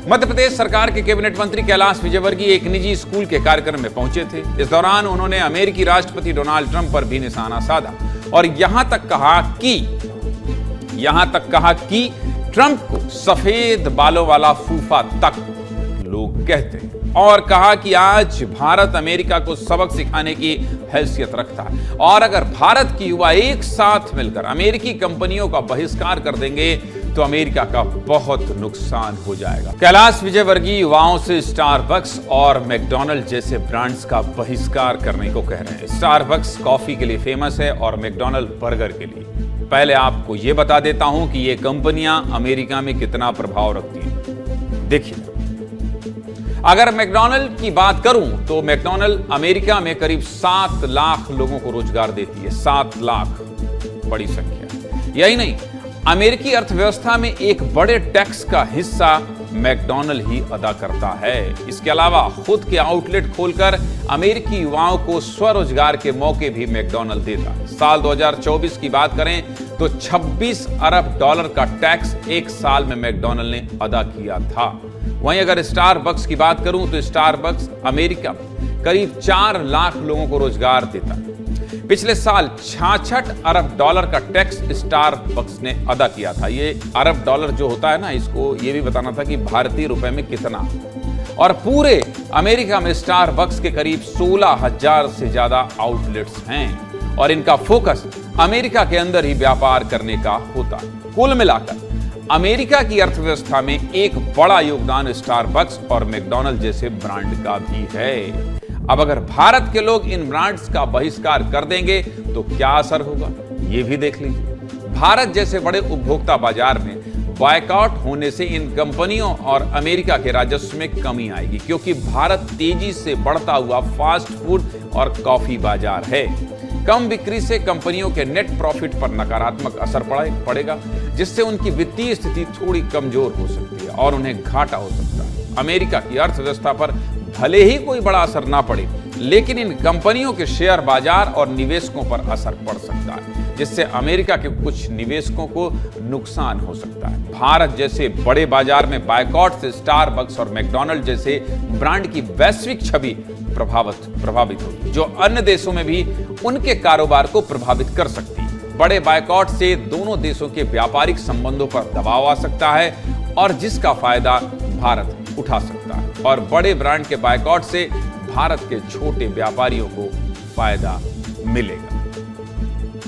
मध्य प्रदेश सरकार के कैबिनेट मंत्री कैलाश विजयवर्गीय एक निजी स्कूल के कार्यक्रम में पहुंचे थे। इस दौरान उन्होंने अमेरिकी राष्ट्रपति डोनाल्ड ट्रंप पर भी निशाना साधा और यहां तक कहा कि ट्रंप को सफेद बालों वाला फूफा तक लोग कहते हैं और कहा कि आज भारत अमेरिका को सबक सिखाने की हैसियत रखता है और अगर भारत की युवा एक साथ मिलकर अमेरिकी कंपनियों का बहिष्कार कर देंगे तो अमेरिका का बहुत नुकसान हो जाएगा। कैलाश विजयवर्गीय युवाओं से स्टारबक्स और मैकडॉनल्ड जैसे ब्रांड्स का बहिष्कार करने को कह रहे हैं। स्टारबक्स कॉफी के लिए फेमस है और मैकडॉनल्ड बर्गर के लिए। पहले आपको यह बता देता हूं कि ये कंपनियां अमेरिका में कितना प्रभाव रखती हैं। देखिए, अगर मैकडॉनल्ड की बात करूं तो मैकडॉनल्ड अमेरिका में करीब 7 लाख लोगों को रोजगार देती है। 7 लाख बड़ी संख्या। यही नहीं, अमेरिकी अर्थव्यवस्था में एक बड़े टैक्स का हिस्सा मैकडॉनल्ड ही अदा करता है। इसके अलावा खुद के आउटलेट खोलकर अमेरिकी युवाओं को स्वरोजगार के मौके भी मैकडॉनल्ड देता है। साल 2024 की बात करें तो 26 अरब डॉलर का टैक्स एक साल में मैकडॉनल्ड ने अदा किया था। वहीं अगर स्टारबक्स की बात करूं तो स्टारबक्स अमेरिका में करीब 4 लाख लोगों को रोजगार देता है। पिछले साल 66 अरब डॉलर का टैक्स स्टारबक्स ने अदा किया था। ये अरब डॉलर जो होता है ना, इसको ये भी बताना था कि भारतीय रुपए में कितना। और पूरे अमेरिका में स्टारबक्स के करीब 16,000 से ज्यादा आउटलेट्स हैं और इनका फोकस अमेरिका के अंदर ही व्यापार करने का होता है। कुल मिलाकर अमेरिका की अर्थव्यवस्था में एक बड़ा योगदान स्टारबक्स और मैकडॉनल्ड जैसे ब्रांड का भी है। अब अगर भारत के लोग इन ब्रांड्स का बहिष्कार कर देंगे तो क्या असर होगा, ये भी देख लीजिए। भारत जैसे बड़े उपभोक्ता बाजार में बॉयकॉट होने से इन कंपनियों और अमेरिका के राजस्व में कमी आएगी, क्योंकि भारत तेजी से बढ़ता हुआ फास्ट फूड और कॉफी बाजार है। कम बिक्री से कंपनियों के नेट प्रॉफिट पर नकारात्मक असर पड़ेगा, जिससे उनकी वित्तीय स्थिति थोड़ी कमजोर हो सकती है और उन्हें घाटा हो सकता है। अमेरिका की अर्थव्यवस्था पर भले ही कोई बड़ा असर ना पड़े, लेकिन इन कंपनियों के शेयर बाजार और निवेशकों पर असर पड़ सकता है, जिससे अमेरिका के कुछ निवेशकों को नुकसान हो सकता है। भारत जैसे बड़े बाजार में बायकॉट से स्टारबक्स और मैकडॉनल्ड जैसे ब्रांड की वैश्विक छवि प्रभावित होगी, जो अन्य देशों में भी उनके कारोबार को प्रभावित कर सकती है। बड़े बायकॉट से दोनों देशों के व्यापारिक संबंधों पर दबाव आ सकता है और जिसका फायदा भारत उठा सकता है, और बड़े ब्रांड के बायकॉट से भारत के छोटे व्यापारियों को फायदा मिलेगा।